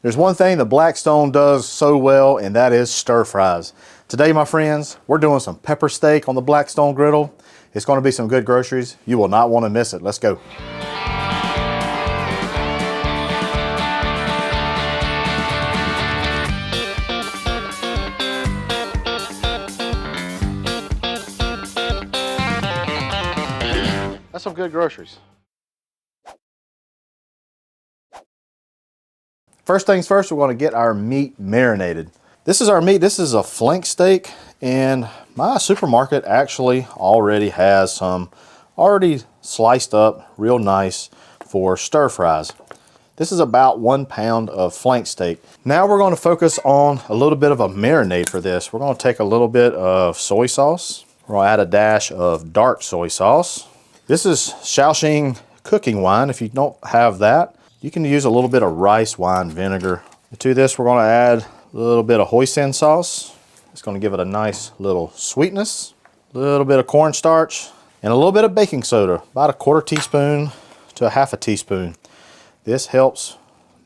There's one thing that Blackstone does so well, and that is stir fries. Today, my friends, we're doing some pepper steak on the Blackstone griddle. It's going to be some good groceries. You will not want to miss it. Let's go. That's some good groceries. First things first, we're going to get our meat marinated. This is our meat. This is a flank steak, and my supermarket actually already has some already sliced up real nice for stir fries. This is about 1 pound of flank steak. Now we're going to focus on a little bit of a marinade for this. We're going to take a little bit of soy sauce. We're going to add a dash of dark soy sauce. This is Shaoxing cooking wine. If you don't have that, you can use a little bit of rice wine vinegar. To this, we're going to add a little bit of hoisin sauce. It's going to give it a nice little sweetness. A little bit of cornstarch and a little bit of baking soda, about a 1/4 teaspoon to a 1/2 teaspoon. This helps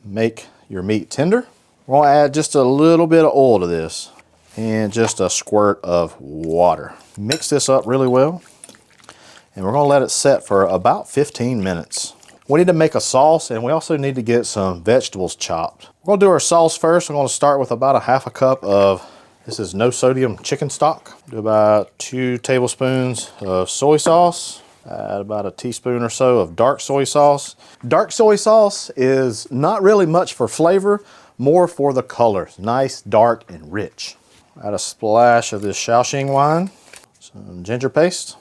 make your meat tender. We're going to add just a little bit of oil to this and just a squirt of water. Mix this up really well, and we're going to let it set for about 15 minutes. We need to make a sauce, and we also need to get some vegetables chopped. We're going to do our sauce first. I'm going to start with about a 1/2 cup of, this is no sodium chicken stock. Do about 2 tablespoons of soy sauce. Add about a teaspoon or so of dark soy sauce. Dark soy sauce is not really much for flavor, more for the color. Nice, dark, and rich. Add a splash of this Shaoxing wine, some ginger paste,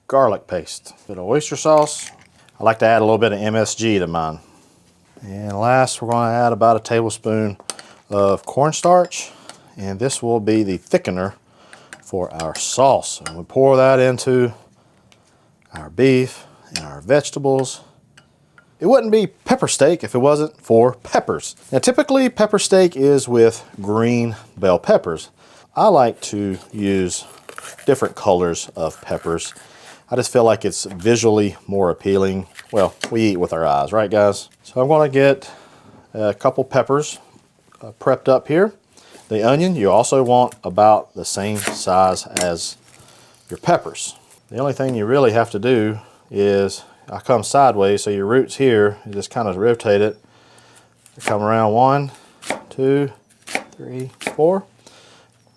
garlic paste, a bit of oyster sauce. I like to add a little bit of MSG to mine. And last, we're going to add about a tablespoon of cornstarch, and this will be the thickener for our sauce. And we pour that into our beef and our vegetables. It wouldn't be pepper steak if it wasn't for peppers. Now, typically pepper steak is with green bell peppers. I like to use different colors of peppers. I just feel like it's visually more appealing. Well, we eat with our eyes, right guys? So I'm going to get a couple peppers prepped up here. The onion, you also want about the same size as your peppers. The only thing you really have to do is, I come sideways, so your roots here, you just kind of rotate it. Come around 1, 2, 3, 4.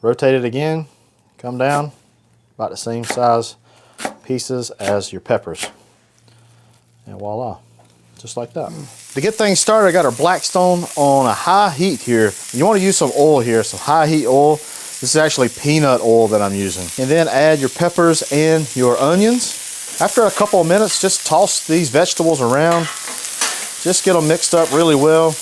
Rotate it again, come down, about the same size pieces as your peppers. And voila, just like that. To get things started, I got our Blackstone on a high heat here. You want to use some oil here, some high heat oil. This is actually peanut oil that I'm using. And then add your peppers and your onions. After a couple of minutes, just toss these vegetables around. Just get them mixed up really well.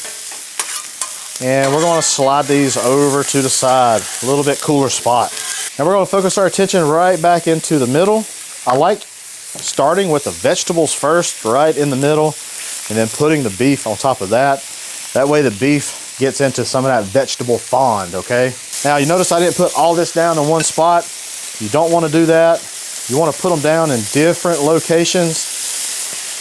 And we're going to slide these over to the side, a little bit cooler spot. Now we're going to focus our attention right back into the middle. I like starting with the vegetables first, right in the middle, and then putting the beef on top of that. That way the beef gets into some of that vegetable fond, okay? Now you notice I didn't put all this down in one spot. You don't want to do that. You want to put them down in different locations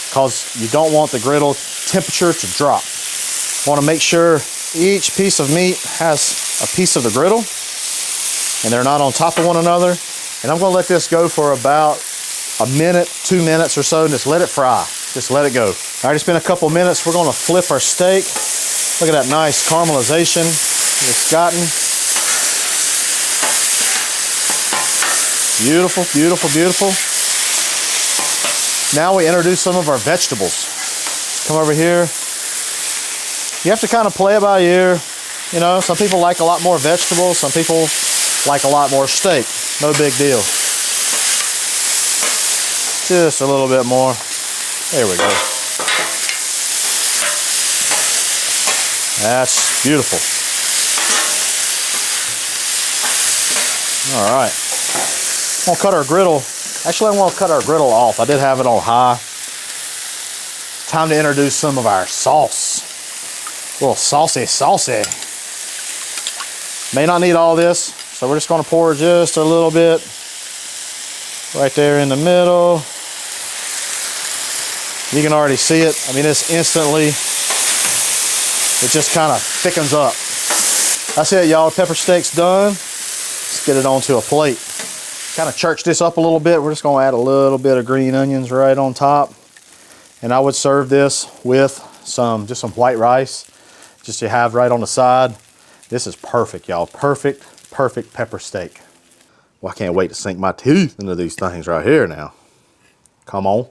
because you don't want the griddle temperature to drop. You want to make sure each piece of meat has a piece of the griddle and they're not on top of one another. And I'm going to let this go for about a minute, 2 minutes or so, and just let it fry. Just let it go. All right, it's been a couple minutes. We're going to flip our steak. Look at that nice caramelization it's gotten. Beautiful, beautiful, beautiful. Now we introduce some of our vegetables. Come over here. You have to kind of play it by ear. You know, some people like a lot more vegetables. Some people like a lot more steak. No big deal. Just a little bit more. There we go. That's beautiful. All right. I'm gonna cut our griddle. Actually, I want to cut our griddle off. I did have it on high. Time to introduce some of our sauce. A little saucy. May not need all this, so we're just gonna pour just a little bit right there in the middle. You can already see it. I mean, it's instantly it just kind of thickens up. That's it, y'all. Pepper steak's done. Let's get it onto a plate. Kind of church this up a little bit. We're just gonna add a little bit of green onions right on top. And I would serve this with just some white rice, just to have right on the side. This is perfect, y'all. Perfect, perfect pepper steak. Well, I can't wait to sink my teeth into these things right here now. Come on.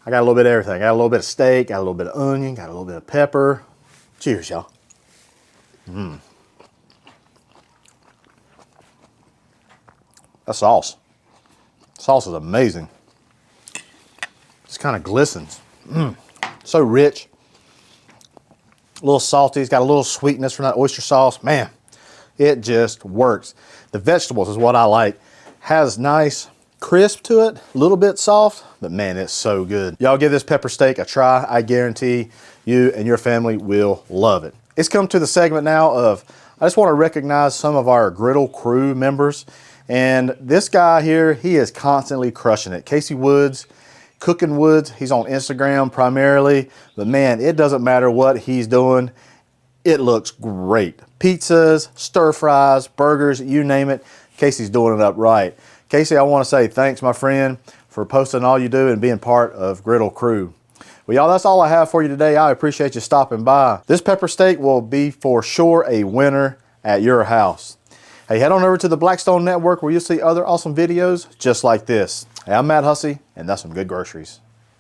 I got a little bit of everything. I got a little bit of steak, got a little bit of onion, got a little bit of pepper. Cheers, y'all. That sauce. Sauce is amazing. Just kind of glistens. So rich. A little salty. It's got a little sweetness from that oyster sauce. Man, it just works. The vegetables is what I like. Has nice crisp to it, a little bit soft, but man, it's so good. Y'all give this pepper steak a try. I guarantee you and your family will love it. It's come to the segment now of, I just want to recognize some of our griddle crew members. And this guy here, he is constantly crushing it. Casey Woods, Cooking Woods, he's on Instagram primarily, but man, it doesn't matter what he's doing. It looks great. Pizzas, stir fries, burgers, you name it, Casey's doing it up right. Casey, I want to say thanks, my friend, for posting all you do and being part of Griddle Crew. Well, y'all, that's all I have for you today. I appreciate you stopping by. This pepper steak will be for sure a winner at your house. Hey, head on over to the Blackstone Network where you'll see other awesome videos just like this. Hey, I'm Matt Hussey, and that's some good groceries.